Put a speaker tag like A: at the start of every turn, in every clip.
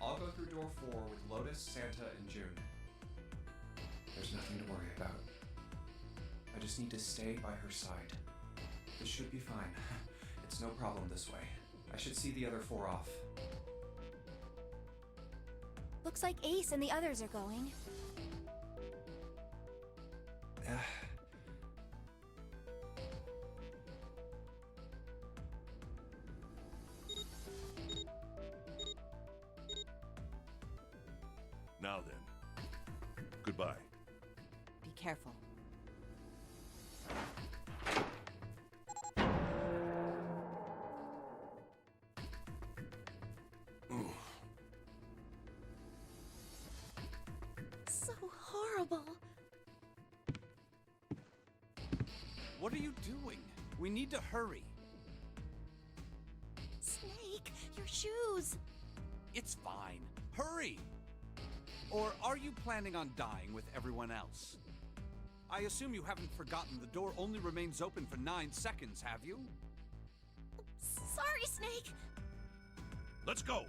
A: I'll go through door 4 with Lotus, Santa, and June. There's nothing to worry about. I just need to stay by her side. This should be fine. It's no problem this way. I should see the other 4 off.
B: Looks like Ace and the others are going.
C: Now then, goodbye.
D: Be careful.
B: So horrible.
E: What are you doing? We need to hurry.
B: Snake, your shoes.
E: It's fine. Hurry! Or are you planning on dying with everyone else? I assume you haven't forgotten the door only remains open for 9 seconds, have you?
B: Sorry, Snake.
C: Let's go!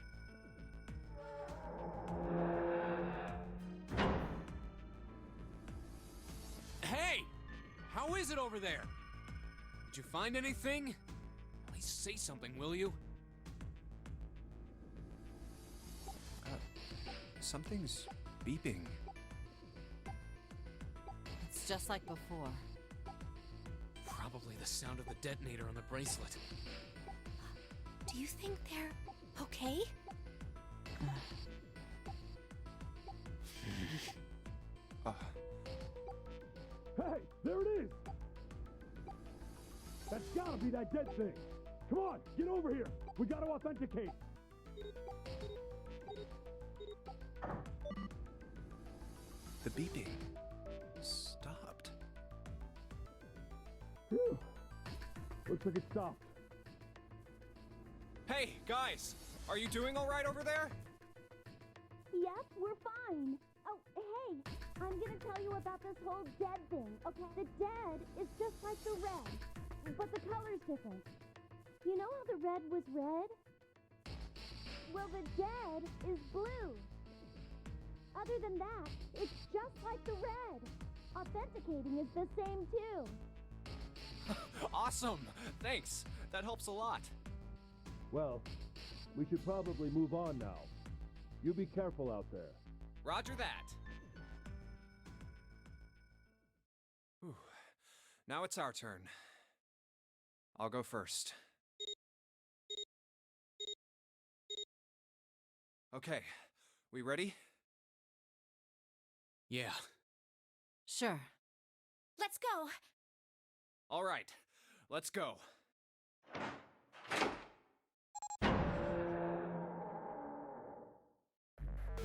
F: Hey! How is it over there? Did you find anything? At least say something, will you?
A: Something's beeping.
D: It's just like before.
F: Probably the sound of the detonator on the bracelet.
B: Do you think they're okay?
G: Hey, there it is! That's gotta be that dead thing! Come on, get over here! We gotta authenticate!
A: The beeping stopped.
G: Phew. Looks like it stopped.
A: Hey, guys! Are you doing alright over there?
H: Yep, we're fine. Oh, hey, I'm gonna tell you about this whole dead thing, okay? The dead is just like the red, but the color's different. You know how the red was red? Well, the dead is blue. Other than that, it's just like the red. Authenticating is the same too.
A: Awesome! Thanks! That helps a lot.
G: Well, we should probably move on now. You be careful out there.
A: Roger that. Whew. Now it's our turn. I'll go first. Okay, we ready?
F: Yeah.
D: Sure.
B: Let's go.
A: All right, let's go.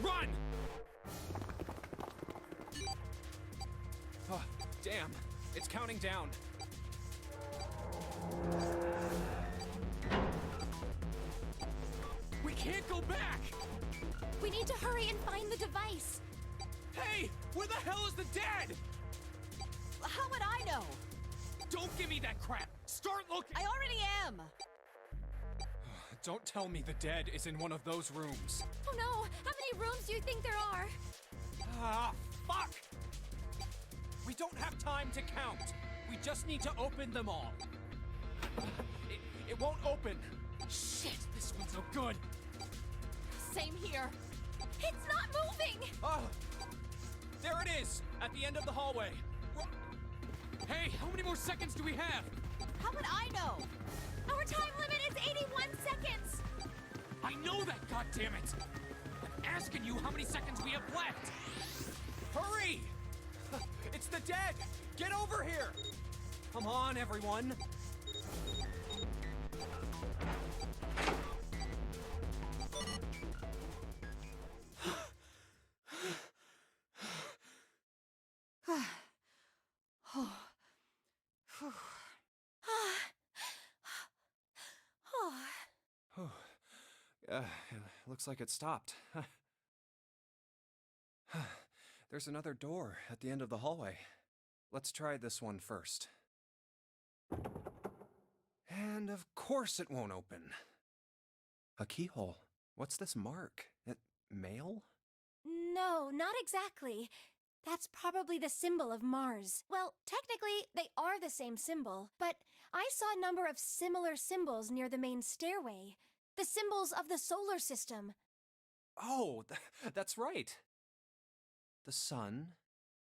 A: Run! Oh, damn. It's counting down.
F: We can't go back!
B: We need to hurry and find the device.
F: Hey! Where the hell is the dead?
D: How would I know?
F: Don't give me that crap! Start looking!
D: I already am!
A: Don't tell me the dead is in one of those rooms.
B: Oh no! How many rooms do you think there are?
A: Ah, fuck! We don't have time to count. We just need to open them all. It won't open. Shit, this one's no good.
B: Same here. It's not moving!
A: Oh, there it is, at the end of the hallway.
F: Hey, how many more seconds do we have?
D: How would I know?
B: Our time limit is 81 seconds!
F: I know that, goddammit! I'm asking you how many seconds we have left!
A: Hurry! It's the dead! Get over here! Come on, everyone! Looks like it stopped. There's another door at the end of the hallway. Let's try this one first. And of course it won't open. A keyhole. What's this mark? Mail?
B: No, not exactly. That's probably the symbol of Mars. Well, technically, they are the same symbol, but I saw a number of similar symbols near the main stairway. The symbols of the solar system.
A: Oh, that's right. The Sun,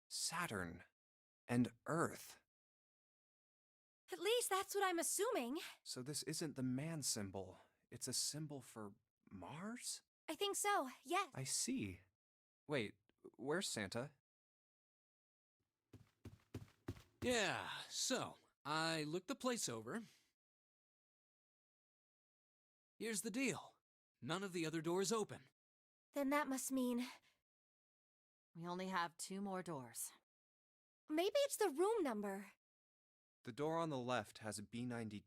A: Saturn, and Earth.
B: At least that's what I'm assuming.
A: So this isn't the man symbol. It's a symbol for Mars?
B: I think so, yes.
A: I see. Wait, where's Santa?
F: Yeah, so, I looked the place over. Here's the deal. None of the other doors open.
B: Then that must mean
D: We only have 2 more doors.
B: maybe it's the room number.
A: The door on the left has a B92,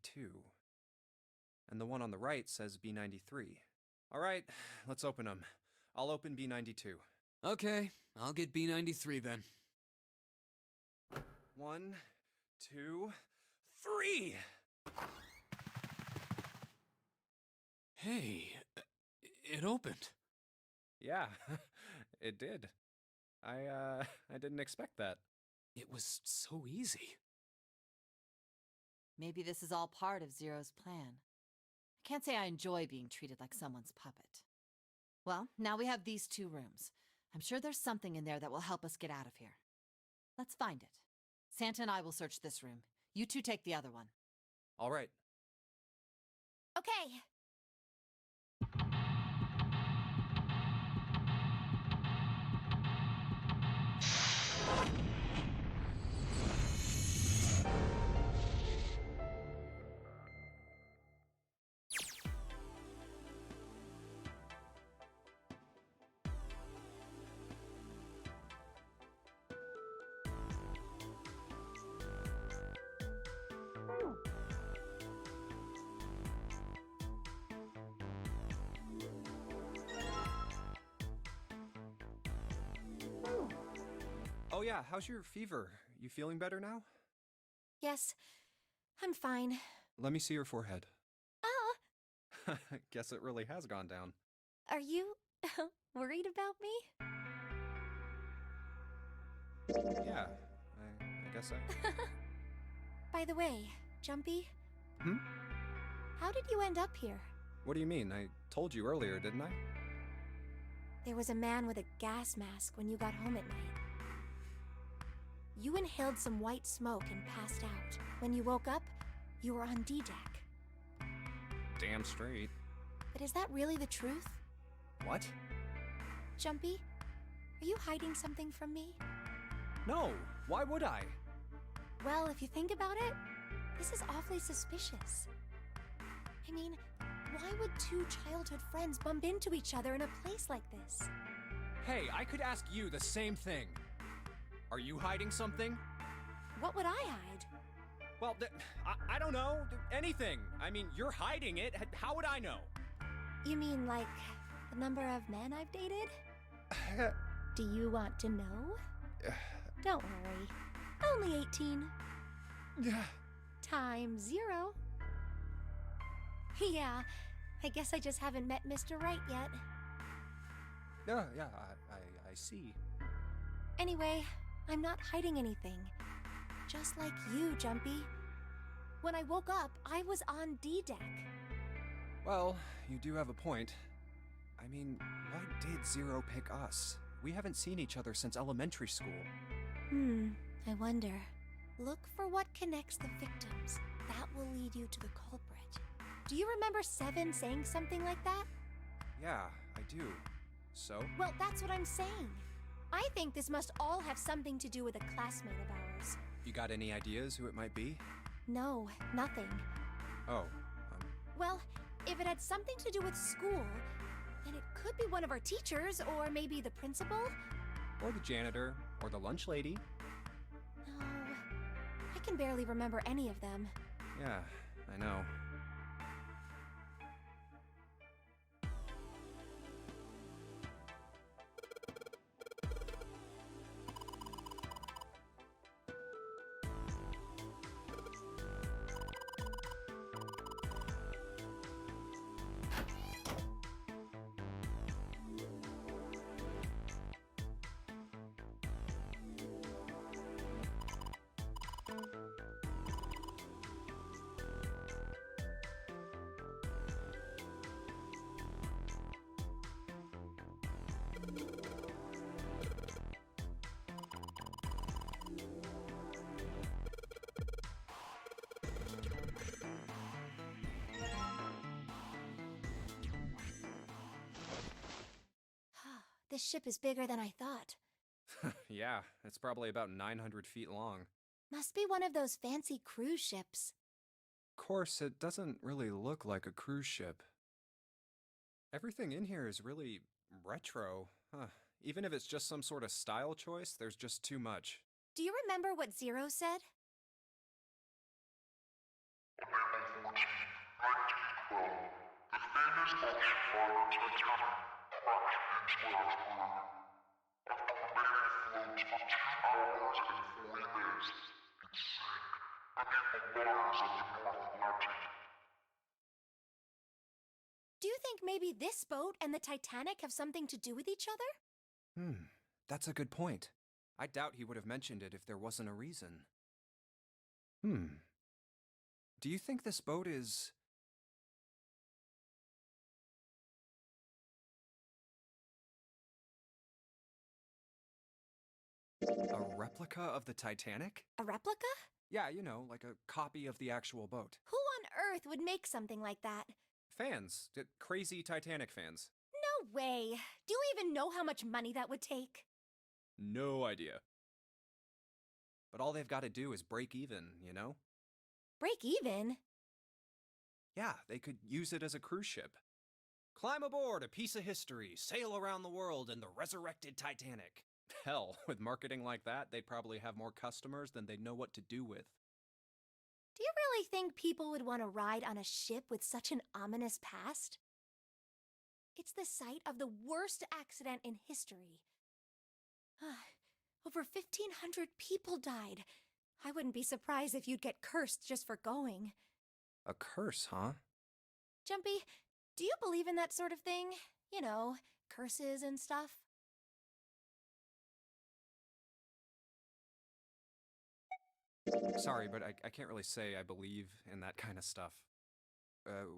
A: and the one on the right says B93. All right, let's open them. I'll open B92.
F: Okay, I'll get B93 then.
A: 1, 2, 3!
F: Hey, it opened.
A: Yeah, it did. I didn't expect that.
F: It was so easy.
D: Maybe this is all part of Zero's plan. I can't say I enjoy being treated like someone's puppet. Well, now we have these 2 rooms. I'm sure there's something in there that will help us get out of here. Let's find it. Santa and I will search this room. You 2 take the other one.
A: All right.
B: Okay.
A: Oh yeah, how's your fever? You feeling better now?
B: Yes, I'm fine.
A: Let me see your forehead.
B: Oh,
A: Guess it really has gone down.
B: are you worried about me?
A: Yeah, I guess I...
B: By the way, Jumpy,
A: Hmm?
B: how did you end up here?
A: What do you mean? I told you earlier, didn't I?
B: There was a man with a gas mask when you got home at night. You inhaled some white smoke and passed out. When you woke up, you were on D-Deck.
A: Damn straight.
B: But is that really the truth?
A: What?
B: Jumpy, are you hiding something from me?
A: No, why would I?
B: Well, if you think about it, this is awfully suspicious. I mean, why would 2 childhood friends bump into each other in a place like this?
A: Hey, I could ask you the same thing. Are you hiding something?
B: What would I hide?
A: Well, I don't know. Anything. I mean, you're hiding it. How would I know?
B: You mean like the number of men I've dated? Do you want to know? Don't worry. Only 18. Times 0. Yeah, I guess I just haven't met Mr. Right yet.
A: Yeah, I see.
B: Anyway, I'm not hiding anything. Just like you, Jumpy. When I woke up, I was on D-Deck.
A: Well, you do have a point. I mean, why did Zero pick us? We haven't seen each other since elementary school.
B: I wonder. Look for what connects the victims. That will lead you to the culprit. Do you remember Seven saying something like that?
A: Yeah, I do. So?
B: Well, that's what I'm saying. I think this must all have something to do with a classmate of ours.
A: You got any ideas who it might be?
B: No, nothing.
A: Oh,
B: Well, if it had something to do with school, then it could be one of our teachers, or maybe the principal.
A: or the janitor, or the lunch lady.
B: No, I can barely remember any of them.
A: Yeah, I know.
B: This ship is bigger than I thought.
A: Yeah, it's probably about 900 feet long.
B: Must be one of those fancy cruise ships.
A: Of course, it doesn't really look like a cruise ship. Everything in here is really retro. Even if it's just some sort of style choice, there's just too much.
B: Do you remember what Zero said? Do you think maybe this boat and the Titanic have something to do with each other?
A: That's a good point. I doubt he would have mentioned it if there wasn't a reason. Do you think this boat is... a replica of the Titanic?
B: A replica?
A: Yeah, you know, like a copy of the actual boat.
B: Who on earth would make something like that?
A: Fans. Crazy Titanic fans.
B: No way. Do you even know how much money that would take?
A: No idea. But all they've got to do is break even, you know?
B: Break even?
A: Yeah, they could use it as a cruise ship. Climb aboard a piece of history, sail around the world in the resurrected Titanic. Hell, with marketing like that, they'd probably have more customers than they'd know what to do with.
B: Do you really think people would want to ride on a ship with such an ominous past? It's the site of the worst accident in history. Over 1,500 people died. I wouldn't be surprised if you'd get cursed just for going.
A: A curse, huh?
B: Jumpy, do you believe in that sort of thing? You know, curses and stuff?
A: Sorry, but I can't really say I believe in that kind of stuff.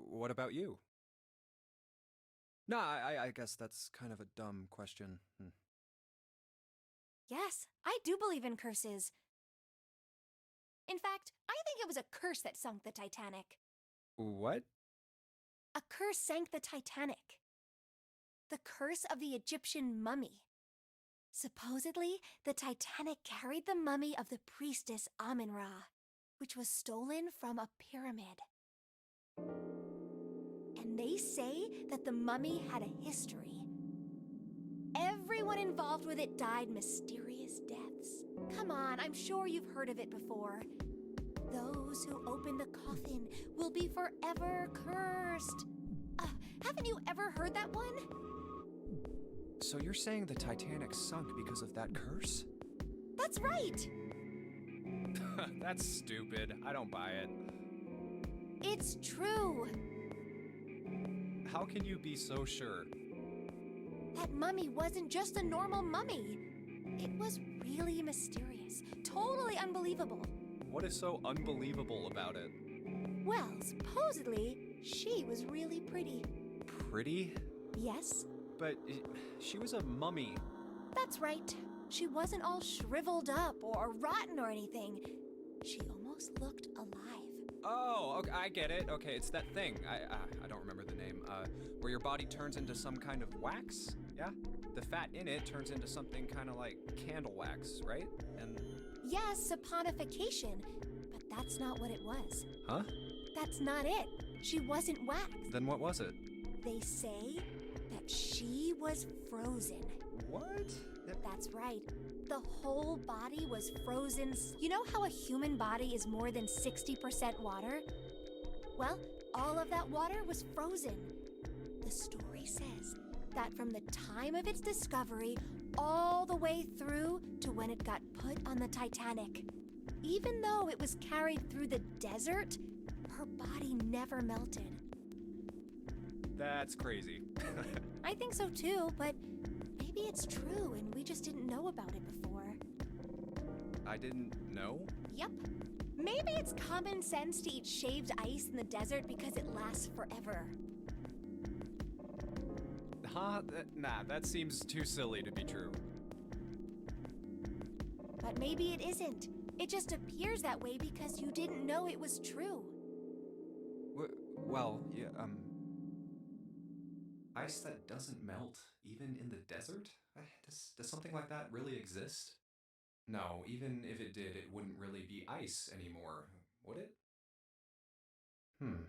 A: What about you? Nah, I guess that's kind of a dumb question.
B: Yes, I do believe in curses. In fact, I think it was a curse that sunk the Titanic.
A: What?
B: A curse sank the Titanic. The curse of the Egyptian mummy. Supposedly, the Titanic carried the mummy of the priestess Amun-Ra, which was stolen from a pyramid. And they say that the mummy had a history. Everyone involved with it died mysterious deaths. Come on, I'm sure you've heard of it before. Those who open the coffin will be forever cursed. Haven't you ever heard that one?
A: So you're saying the Titanic sunk because of that curse?
B: That's right!
A: That's stupid. I don't buy it.
B: It's true.
A: How can you be so sure?
B: That mummy wasn't just a normal mummy. It was really mysterious, totally unbelievable.
A: What is so unbelievable about it?
B: Well, supposedly, she was really pretty.
A: Pretty?
B: Yes?
A: But she was a mummy.
B: That's right. She wasn't all shriveled up or rotten or anything. She almost looked alive.
A: Oh, okay, I get it. Okay, it's that thing. I don't remember the name. Where your body turns into some kind of wax? Yeah? The fat in it turns into something kind of like candle wax, right? And...
B: Yes, saponification. But that's not what it was.
A: Huh?
B: That's not it. She wasn't wax.
A: Then what was it?
B: They say that she was frozen.
A: What?
B: That's right. The whole body was frozen. You know how a human body is more than 60% water? Well, all of that water was frozen. The story says that from the time of its discovery all the way through to when it got put on the Titanic, even though it was carried through the desert, her body never melted.
A: That's crazy.
B: I think so too, but maybe it's true and we just didn't know about it before.
A: I didn't know?
B: Yep. Maybe it's common sense to eat shaved ice in the desert because it lasts forever.
A: Huh? Nah, that seems too silly to be true.
B: But maybe it isn't. It just appears that way because you didn't know it was true.
A: Well, yeah, Ice that doesn't melt, even in the desert? Does something like that really exist? No, even if it did, it wouldn't really be ice anymore, would it? Hmm.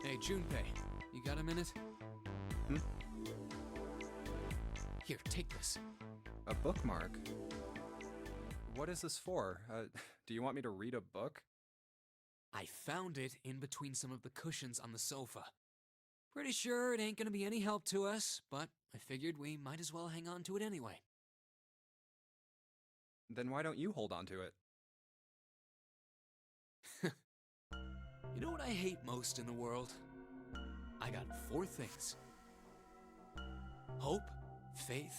F: Hey, Junpei, you got a minute?
A: Hmm?
F: Here, take this.
A: A bookmark? What is this for? Do you want me to read a book?
F: I found it in between some of the cushions on the sofa. Pretty sure it ain't gonna be any help to us, but I figured we might as well hang on to it anyway.
A: Then why don't you hold on to it?
F: You know what I hate most in the world? I got 4 things. Hope, faith,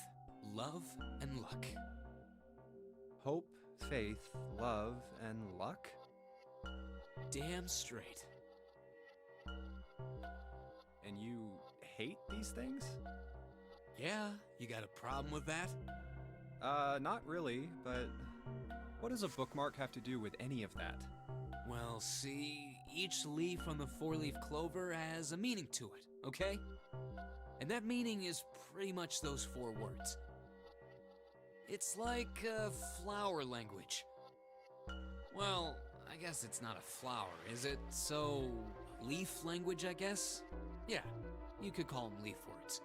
F: love, and luck.
A: Hope, faith, love, and luck?
F: Damn straight.
A: And you hate these things?
F: Yeah, you got a problem with that?
A: Not really, but what does a bookmark have to do with any of that?
F: Well, see, each leaf on the 4-leaf clover has a meaning to it, okay? And that meaning is pretty much those 4 words. It's like flower language. Well, I guess it's not a flower, is it? So, leaf language, I guess? Yeah, you could call them leaf words.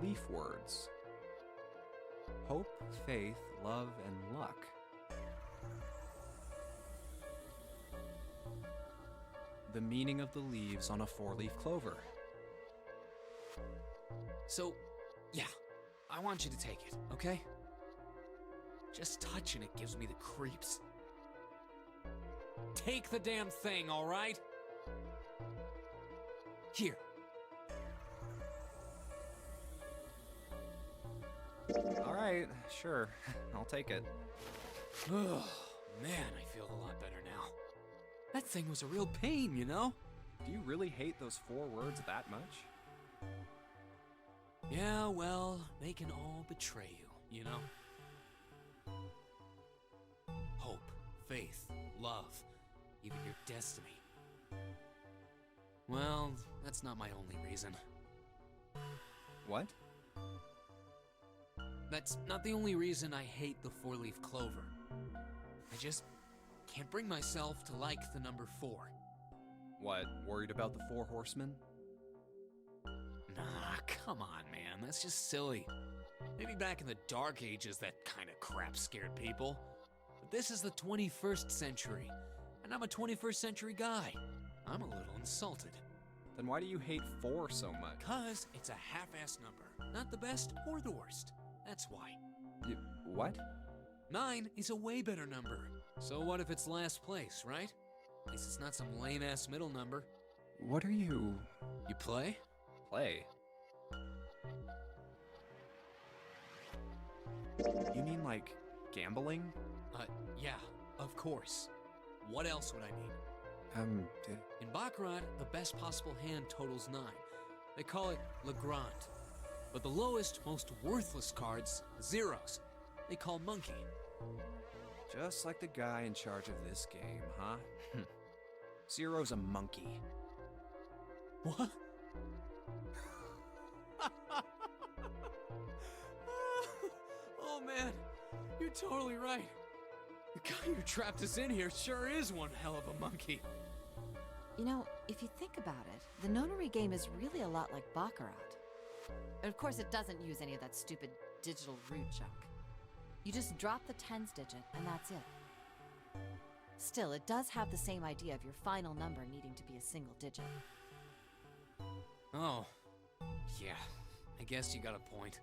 A: Leaf words. Hope, faith, love, and luck. The meaning of the leaves on a 4-leaf clover.
F: So, yeah, I want you to take it, okay? Just touching it gives me the creeps. Take the damn thing, all right? Here.
A: All right, sure. I'll take it.
F: Oh, man, I feel a lot better now. That thing was a real pain, you know?
A: Do you really hate those 4 words that much?
F: Yeah, well, they can all betray you, you know? Hope, faith, love, even your destiny. Well, that's not my only reason.
A: What?
F: That's not the only reason I hate the 4-leaf clover. I just can't bring myself to like the number 4.
A: What, worried about the 4 horsemen?
F: Nah, come on, man. That's just silly. Maybe back in the Dark Ages that kind of crap scared people. But this is the 21st century, and I'm a 21st century guy. I'm a little insulted.
A: Then why do you hate 4 so much?
F: 'Cause it's a half-ass number. Not the best or the worst. That's why.
A: What?
F: 9 is a way better number. So what if it's last place, right? At least it's not some lame-ass middle number.
A: What are you...
F: You play?
A: Play? You mean like gambling?
F: Yeah, of course. What else would I mean? In Baccarat, the best possible hand totals 9. They call it Le Grand. But the lowest, most worthless cards, zeros, they call Monkey.
A: Just like the guy in charge of this game, huh? Zero's a monkey.
F: What? Oh man, you're totally right. The guy who trapped us in here sure is one hell of a monkey.
D: You know, if you think about it, the Nonary game is really a lot like Baccarat. Of course, it doesn't use any of that stupid digital root junk. You just drop the tens digit, and that's it. Still, it does have the same idea of your final number needing to be a single digit.
F: Oh, yeah, I guess you got a point.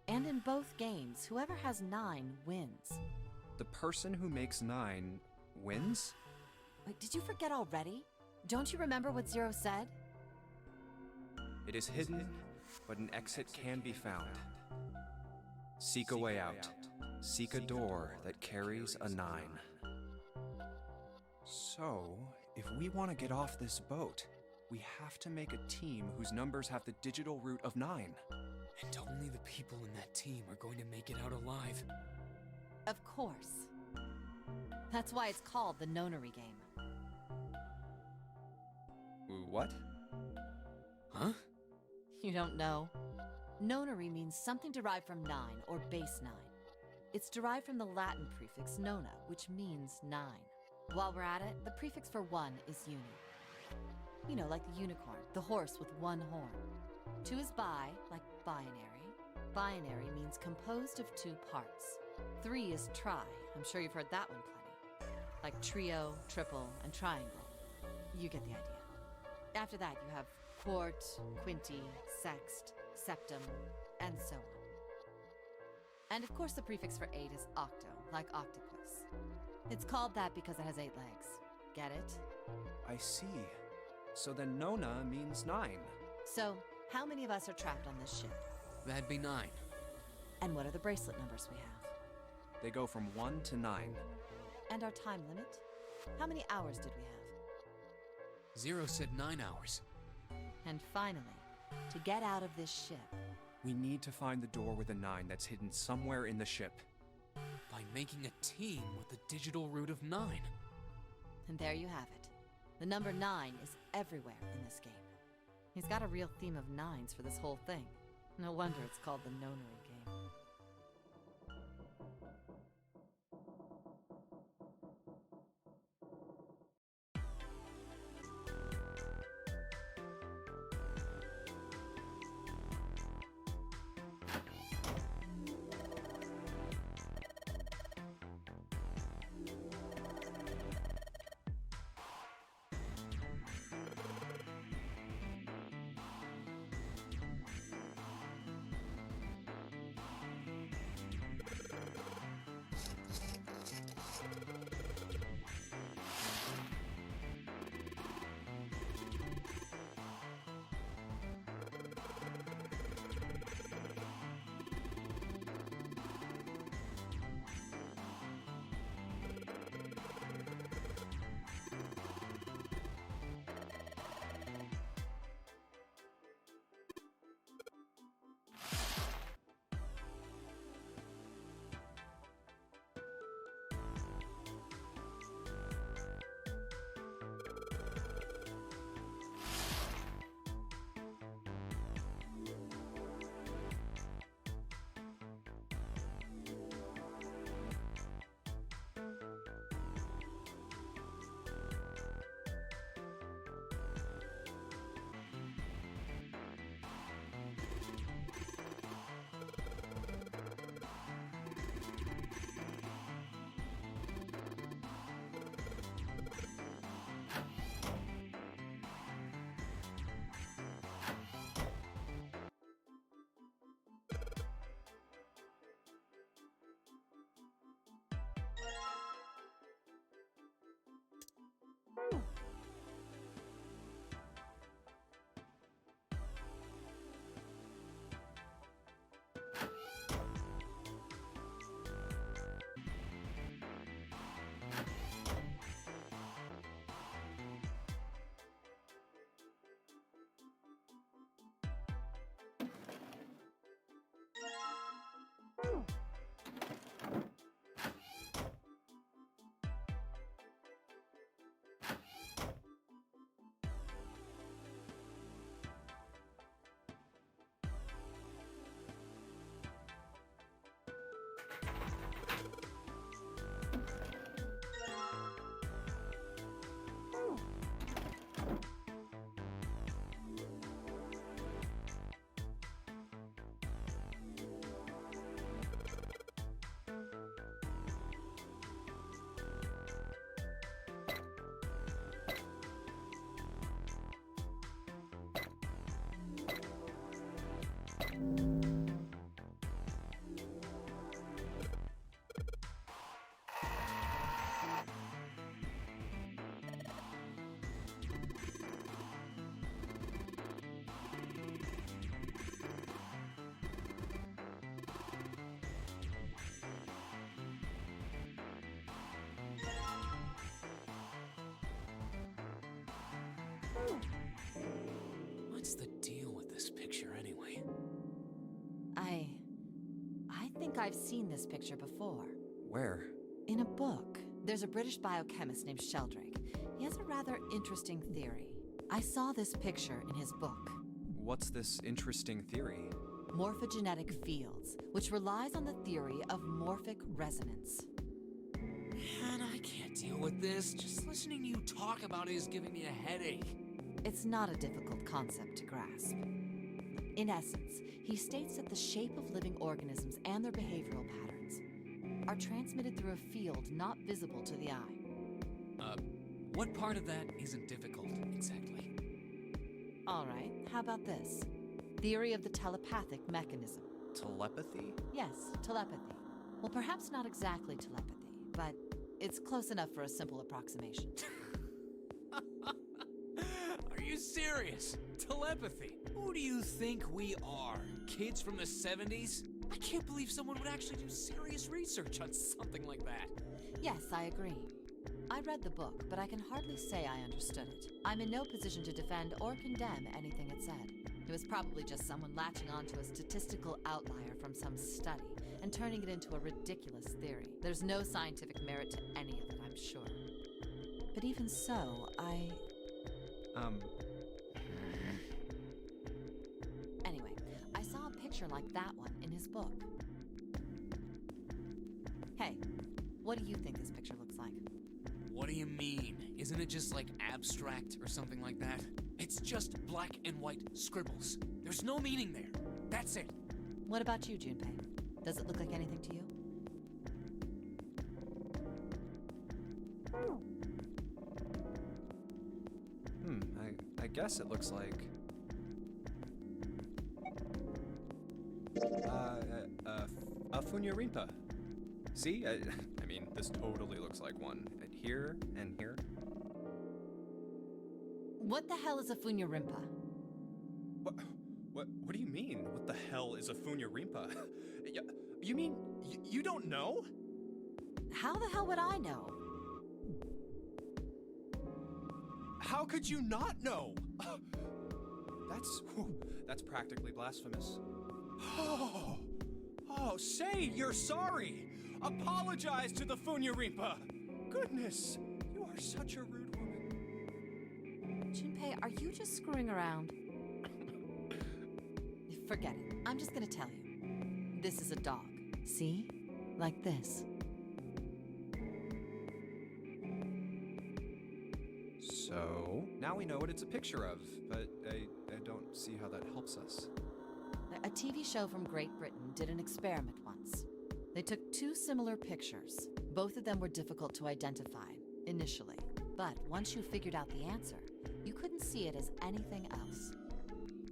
D: And in both games, whoever has 9 wins.
A: The person who makes 9 wins?
D: Wait, did you forget already? Don't you remember what Zero said?
A: It is hidden, but an exit can be found. Seek a way out. Seek a door that carries a 9. So, if we want to get off this boat, we have to make a team whose numbers have the digital root of 9.
F: And only the people in that team are going to make it out alive.
D: Of course. That's why it's called the Nonary Game.
A: What?
F: Huh?
D: You don't know? Nonary means something derived from 9, or base 9. It's derived from the Latin prefix nona, which means 9. While we're at it, the prefix for 1 is uni. You know, like the unicorn, the horse with 1 horn. 2 is bi, like binary. Binary means composed of 2 parts. 3 is tri. I'm sure you've heard that one plenty. Like trio, triple, and triangle. You get the idea. After that, you have quart, quinty, sext, septum, and so on. And of course, the prefix for 8 is octo, like octopus. It's called that because it has 8 legs. Get it?
A: I see. So then Nona means 9.
D: So, how many of us are trapped on this ship?
F: That'd be 9.
D: And what are the bracelet numbers we have?
A: They go from 1 to 9.
D: And our time limit? How many hours did we have?
F: Zero said 9 hours.
D: And finally, to get out of this ship,
A: We need to find the door with a 9 that's hidden somewhere in the ship.
F: By making a team with the digital root of 9.
D: and there you have it. The number 9 is everywhere in this game. He's got a real theme of 9s for this whole thing. No wonder it's called the Nonary Game.
F: What's the deal with this picture anyway?
D: I've seen this picture before.
A: Where?
D: In a book. There's a British biochemist named Sheldrake. He has a rather interesting theory. I saw this picture in his book.
A: What's this interesting theory?
D: Morphogenetic fields, which relies on the theory of morphic resonance.
F: Man, I can't deal with this. Just listening to you talk about it is giving me a headache.
D: It's not a difficult concept to grasp. In essence, he states that the shape of living organisms and their behavioral patterns are transmitted through a field not visible to the eye.
F: What part of that isn't difficult, exactly?
D: All right, how about this? Theory of the telepathic mechanism.
A: Telepathy?
D: Yes, telepathy. Well, perhaps not exactly telepathy, but it's close enough for a simple approximation.
F: Are you serious? Telepathy? Who do you think we are? Kids from the 70s? I can't believe someone would actually do serious research on something like that.
D: Yes, I agree. I read the book, but I can hardly say I understood it. I'm in no position to defend or condemn anything it said. It was probably just someone latching onto a statistical outlier from some study and turning it into a ridiculous theory. There's no scientific merit to any of it, I'm sure. But even so, Anyway, I saw a picture like that one in his book. Hey, what do you think this picture looks like?
F: What do you mean? Isn't it just like abstract or something like that? It's just black and white scribbles. There's no meaning there. That's it.
D: What about you, Junpei? Does it look like anything to you?
A: I guess it looks like... a Funyarimpa. See? I mean, this totally looks like one. Here and here.
D: What the hell is a Funyarimpa?
A: What do you mean? What the hell is a Funyarimpa? You mean you don't know?
D: How the hell would I know?
A: How could you not know? That's practically blasphemous. Oh, say you're sorry. Apologize to the Funyarimpa. Goodness, you are such a rude woman.
D: Junpei, are you just screwing around? Forget it. I'm just gonna tell you. This is a dog. See? Like this.
A: So, now we know what it's a picture of, but I don't see how that helps us.
D: A TV show from Great Britain did an experiment once. They took two similar pictures. Both of them were difficult to identify, initially. But once you figured out the answer, you couldn't see it as anything else.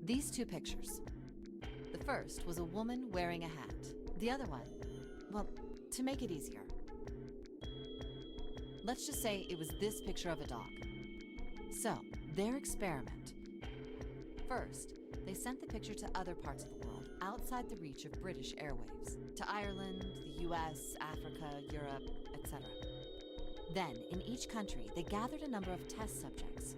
D: These two pictures. The first was a woman wearing a hat. The other one, well, to make it easier, let's just say it was this picture of a dog. So, their experiment. First, they sent the picture to other parts of the world, outside the reach of British airwaves. To Ireland, the US, Africa, Europe, etc. Then, in each country, they gathered a number of test subjects,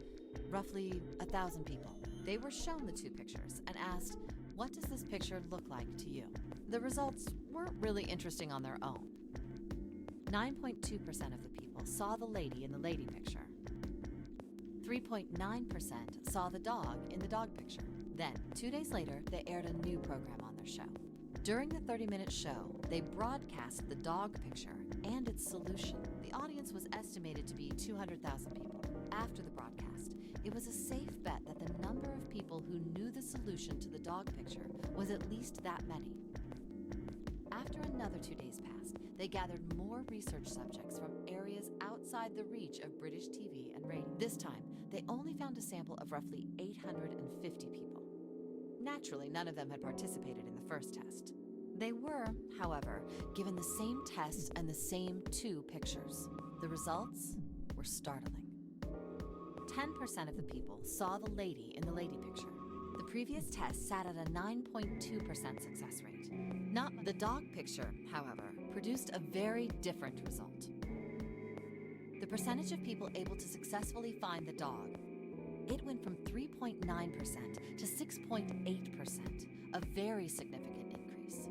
D: roughly 1,000 people. They were shown the two pictures and asked, what does this picture look like to you? The results weren't really interesting on their own. 9.2% of the people saw the lady in the lady picture. 3.9% saw the dog in the dog picture. Then, 2 days later, they aired a new program on their show. During the 30-minute show, they broadcast the dog picture and its solution. The audience was estimated to be 200,000 people. After the broadcast, it was a safe bet that the number of people who knew the solution to the dog picture was at least that many. After another 2 days passed, they gathered more research subjects from areas outside the reach of British TV and radio. This time, they only found a sample of roughly 850 people. Naturally, none of them had participated in the first test. They were, however, given the same test and the same two pictures. The results were startling. 10% of the people saw the lady in the lady picture. The previous test sat at a 9.2% success rate. The dog picture, however, produced a very different result. The percentage of people able to successfully find the dog, it went from 3.9% to 6.8%, a very significant increase.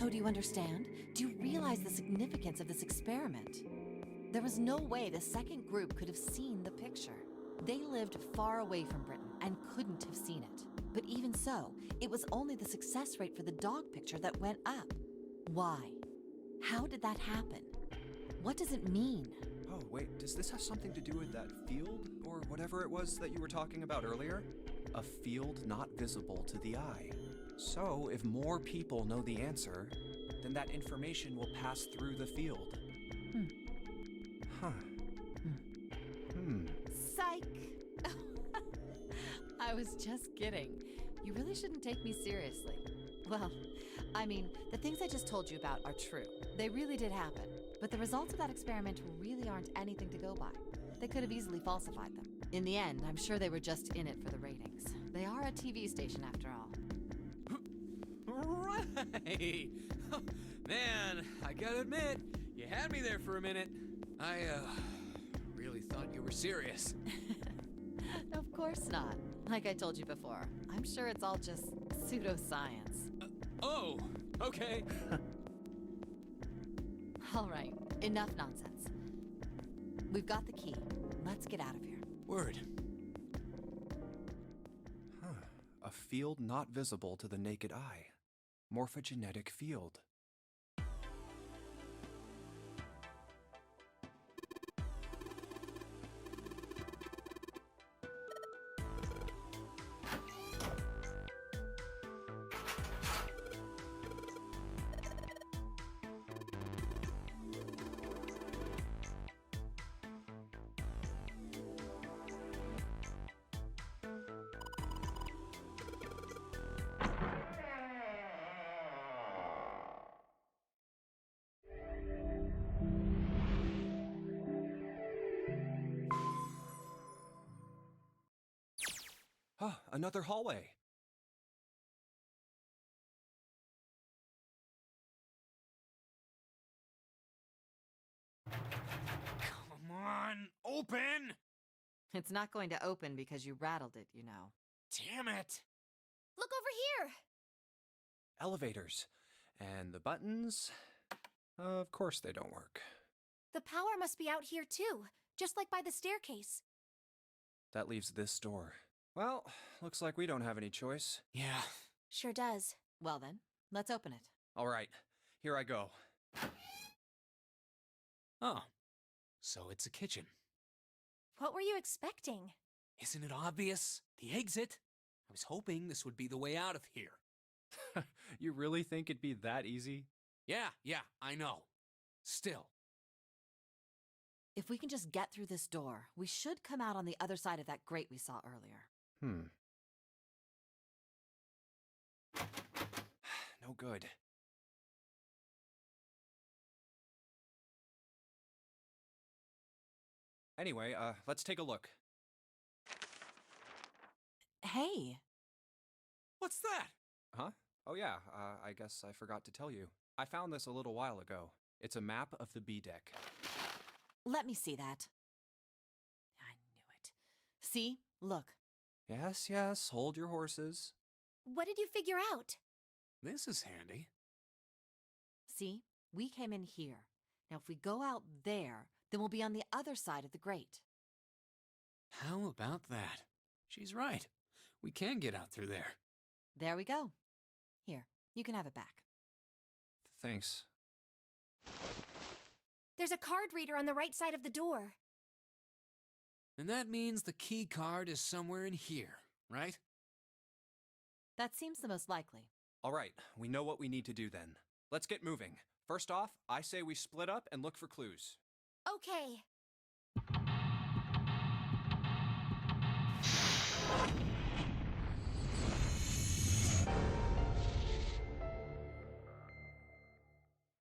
D: So do you understand? Do you realize the significance of this experiment? There was no way the second group could have seen the picture. They lived far away from Britain and couldn't have seen it. But even so, it was only the success rate for the dog picture that went up. Why? How did that happen? What does it mean?
A: Oh, wait, does this have something to do with that field, or whatever it was that you were talking about earlier? A field not visible to the eye. So, if more people know the answer, then that information will pass through the field. Huh.
D: Psych! I was just kidding. You really shouldn't take me seriously. Well, I mean, the things I just told you about are true. They really did happen. But the results of that experiment really aren't anything to go by. They could have easily falsified them. In the end, I'm sure they were just in it for the ratings. They are a TV station after all.
F: Right! Man, I gotta admit, you had me there for a minute. I, really thought you were serious.
D: Of course not. Like I told you before, I'm sure it's all just pseudoscience.
F: Oh, okay.
D: All right, enough nonsense. We've got the key. Let's get out of here.
F: Word.
A: A field not visible to the naked eye. Morphogenetic field. Ah, another hallway.
F: Come on, open!
D: It's not going to open because you rattled it, you know.
F: Damn it!
B: Look over here!
A: Elevators. And the buttons? Of course they don't work.
B: The power must be out here too, just like by the staircase.
A: That leaves this door. Well, looks like we don't have any choice.
F: Yeah.
B: Sure does.
D: Well then, let's open it.
A: All right, here I go.
F: Oh, so it's a kitchen.
B: What were you expecting?
F: Isn't it obvious? The exit? I was hoping this would be the way out of here.
A: You really think it'd be that easy?
F: Yeah, I know. Still.
D: If we can just get through this door, we should come out on the other side of that grate we saw earlier.
A: No good. Anyway, let's take a look.
D: Hey!
F: What's that?
A: Huh? Oh yeah, I guess I forgot to tell you. I found this a little while ago. It's a map of the B deck.
D: Let me see that. I knew it. See? Look.
A: Yes, hold your horses.
B: What did you figure out?
F: This is handy.
D: See? We came in here. Now if we go out there, then we'll be on the other side of the grate.
F: How about that? She's right. We can get out through there.
D: There we go. Here, you can have it back.
A: Thanks.
B: There's a card reader on the right side of the door.
F: And that means the key card is somewhere in here, right?
D: That seems the most likely.
A: All right, we know what we need to do then. Let's get moving. First off, I say we split up and look for clues.
B: Okay.